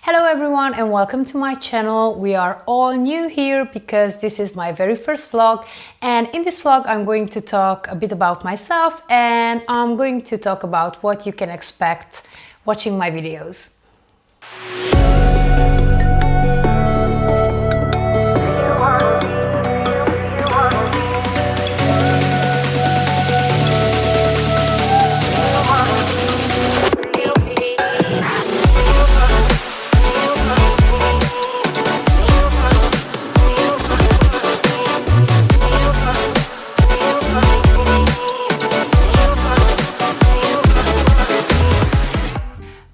Hello everyone and welcome to my channel. We are all new here because this is my very first vlog, and in this vlog I'm going to talk a bit about myself and I'm going to talk about what you can expect watching my videos.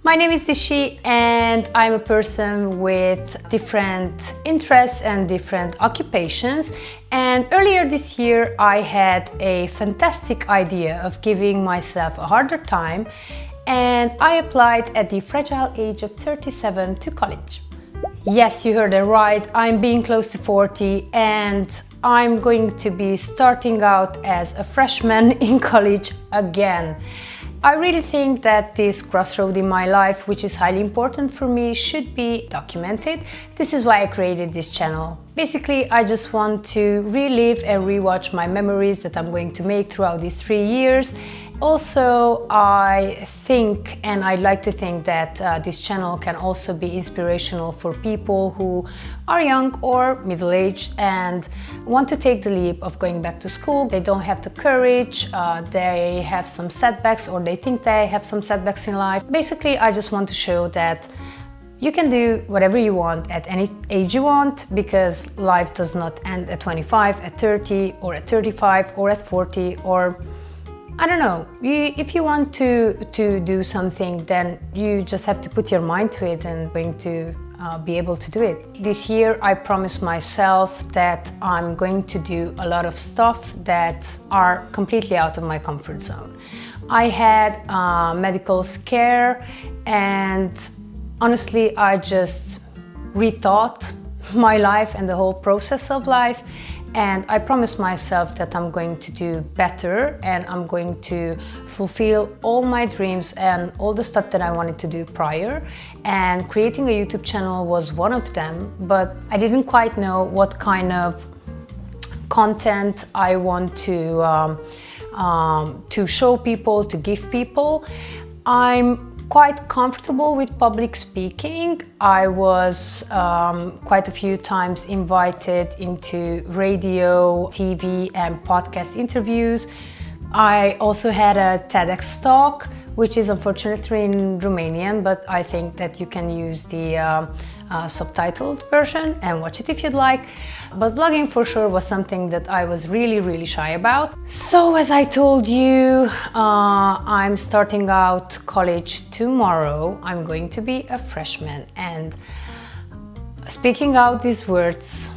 My name is Dishi and I'm a person with different interests and different occupations, and earlier this year I had a fantastic idea of giving myself a harder time and I applied at the fragile age of 37 to college. Yes, you heard it right, I'm being close to 40 and I'm going to be starting out as a freshman in college again. I really think that this crossroad in my life, which is highly important for me, should be documented. This is why I created this channel. Basically, I just want to relive and rewatch my memories that I'm going to make throughout these 3 years. Also, I think, and I'd like to think that this channel can also be inspirational for people who are young or middle-aged and want to take the leap of going back to school. They don't have the courage, they have some setbacks, or they think they have some setbacks in life. Basically, I just want to show that you can do whatever you want at any age you want, because life does not end at 25, at 30, or at 35, or at 40, or I don't know. If you want to do something, then you just have to put your mind to it and going to be able to do it. This year I promised myself that I'm going to do a lot of stuff that are completely out of my comfort zone. I had a medical scare and honestly I just rethought my life and the whole process of life. And I promised myself that I'm going to do better and I'm going to fulfill all my dreams and all the stuff that I wanted to do prior. And creating a YouTube channel was one of them, but I didn't quite know what kind of content I want to show people, to give people. I'm quite comfortable with public speaking. I was quite a few times invited into radio, TV and podcast interviews. I also had a TEDx talk, which is unfortunately in Romanian, but I think that you can use the subtitled version and watch it if you'd like. But vlogging for sure was something that I was really shy about. So as I told you, I'm starting out college tomorrow. I'm going to be a freshman, and speaking out these words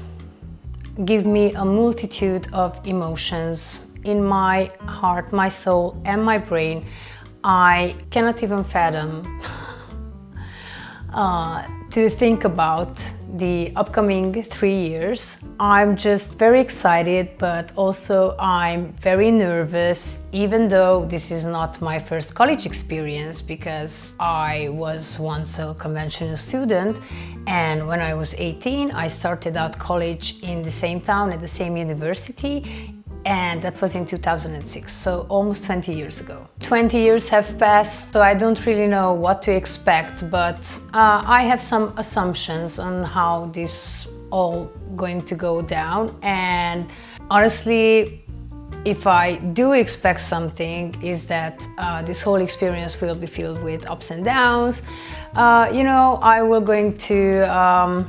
give me a multitude of emotions in my heart, my soul and my brain. I cannot even fathom to think about the upcoming 3 years. I'm just very excited, but also I'm very nervous, even though this is not my first college experience, because I was once a conventional student, and when I was 18 I started out college in the same town at the same university, and that was in 2006, so almost 20 years ago. 20 years have passed, so I don't really know what to expect, but I have some assumptions on how this all going to go down, and honestly, if I do expect something, is that this whole experience will be filled with ups and downs. You know, I will going to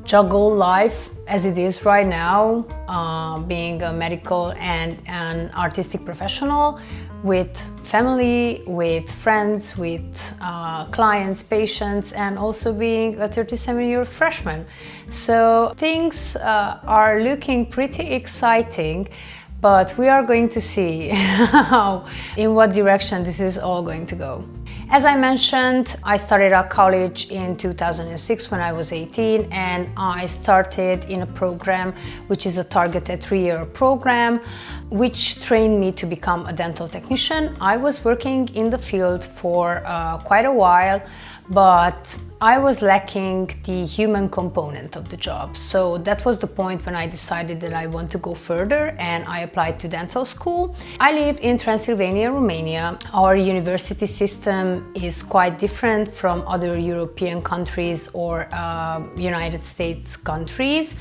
juggle life as it is right now, being a medical and an artistic professional, with family, with friends, with clients, patients, and also being a 37-year freshman. So things are looking pretty exciting, but we are going to see in what direction this is all going to go. As I mentioned, I started out college in 2006 when I was 18, and I started in a program which is a targeted 3-year program which trained me to become a dental technician. I was working in the field for quite a while, but I was lacking the human component of the job. So that was the point when I decided that I want to go further, and I applied to dental school. I live in Transylvania, Romania. Our university system is quite different from other European countries or United States countries.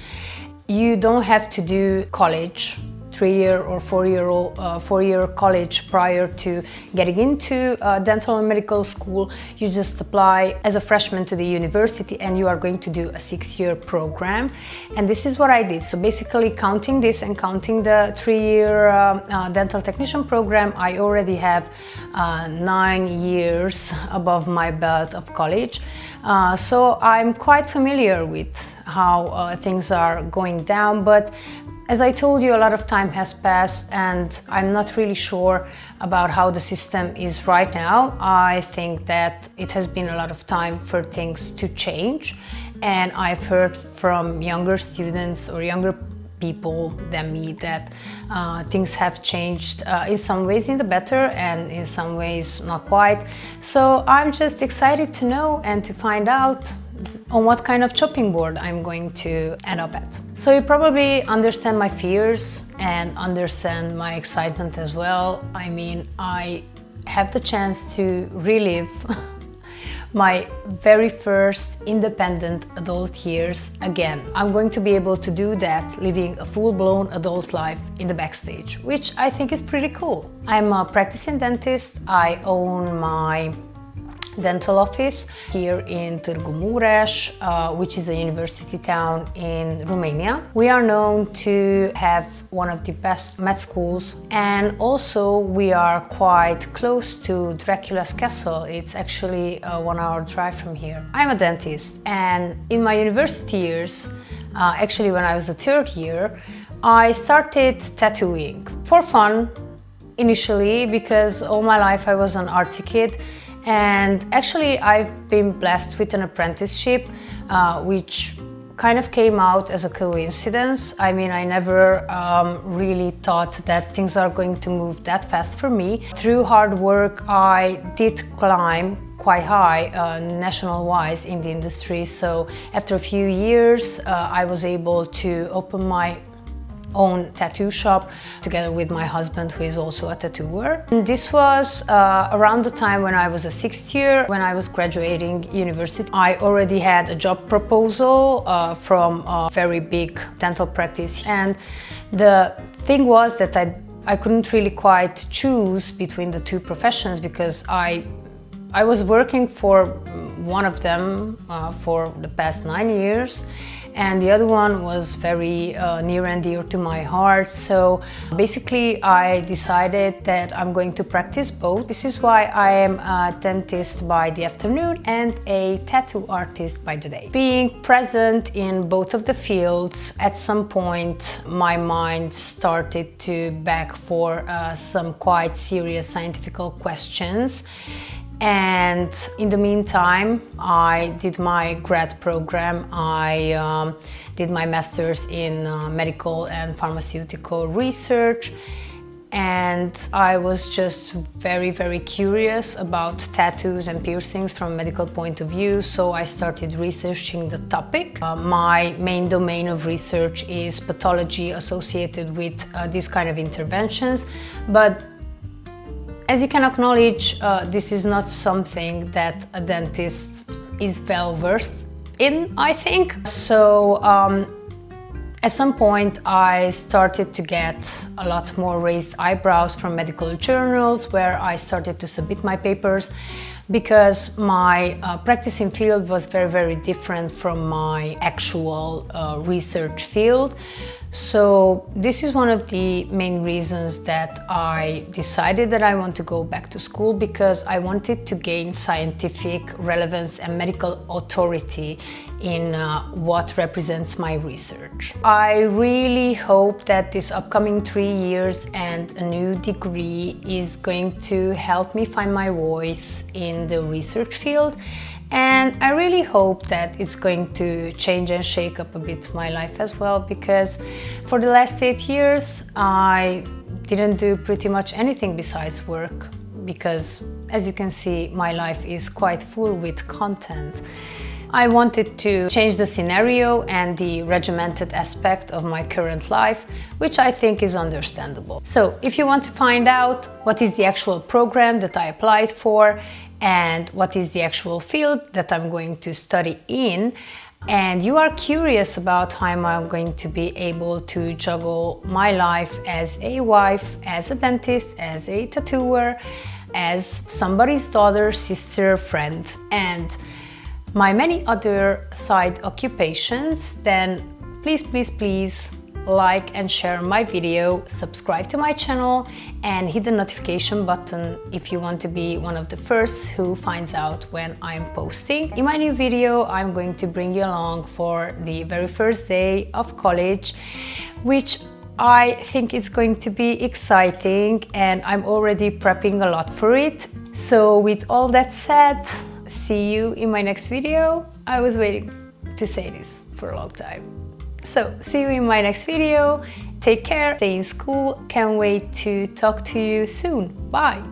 You don't have to do college, 3-year or 4-year college prior to getting into dental and medical school. You just apply as a freshman to the university and you are going to do a 6-year program. And this is what I did. So basically, counting this and counting the 3-year dental technician program, I already have 9 years above my belt of college. So I'm quite familiar with how things are going down, but as I told you, a lot of time has passed and I'm not really sure about how the system is right now. I think that it has been a lot of time for things to change, and I've heard from younger students or younger people than me that things have changed in some ways in the better and in some ways not quite. So I'm just excited to know and to find out on what kind of chopping board I'm going to end up at. So you probably understand my fears and understand my excitement as well. I mean, I have the chance to relive my very first independent adult years again. I'm going to be able to do that living a full-blown adult life in the backstage, which I think is pretty cool. I'm a practicing dentist. I own my dental office here in Târgu Mureș, which is a university town in Romania. We are known to have one of the best med schools, and also we are quite close to Dracula's castle. It's actually a 1-hour drive from here. I'm a dentist, and in my university years, actually when I was a 3rd year, I started tattooing for fun initially, because all my life I was an artsy kid. And actually I've been blessed with an apprenticeship, which kind of came out as a coincidence. I mean, I never really thought that things are going to move that fast for me. Through hard work, I did climb quite high national-wise in the industry. So after a few years, I was able to open my own tattoo shop together with my husband, who is also a tattooer. And this was around the time when I was a 6th year, when I was graduating university. I already had a job proposal from a very big dental practice, and the thing was that I couldn't really quite choose between the two professions, because I was working for one of them for the past 9 years, and the other one was very near and dear to my heart. So basically I decided that I'm going to practice both. This is why I am a dentist by the afternoon and a tattoo artist by the day. Being present in both of the fields, at some point my mind started to beg for some quite serious scientific questions. And in the meantime, I did my grad program. I did my master's in medical and pharmaceutical research. And I was just very, very curious about tattoos and piercings from a medical point of view. So I started researching the topic. My main domain of research is pathology associated with these kind of interventions. But as you can acknowledge, this is not something that a dentist is well versed in, I think. So at some point I started to get a lot more raised eyebrows from medical journals, where I started to submit my papers, because my practicing field was very, very different from my actual research field. So this is one of the main reasons that I decided that I want to go back to school, because I wanted to gain scientific relevance and medical authority in what represents my research. I really hope that this upcoming 3 years and a new degree is going to help me find my voice in the research field. And I really hope that it's going to change and shake up a bit my life as well, because for the last 8 years I didn't do pretty much anything besides work, because as you can see, my life is quite full with content. I wanted to change the scenario and the regimented aspect of my current life, which I think is understandable. So if you want to find out what is the actual program that I applied for and what is the actual field that I'm going to study in, and you are curious about how I'm going to be able to juggle my life as a wife, as a dentist, as a tattooer, as somebody's daughter, sister, friend, and my many other side occupations, then please like and share my video, subscribe to my channel and hit the notification button if you want to be one of the first who finds out when I'm posting. In my new video, I'm going to bring you along for the very first day of college, which I think it's going to be exciting and I'm already prepping a lot for it. So with all that said, see you in my next video. I was waiting to say this for a long time. So see you in my next video. Take care, stay in school. Can't wait to talk to you soon. Bye.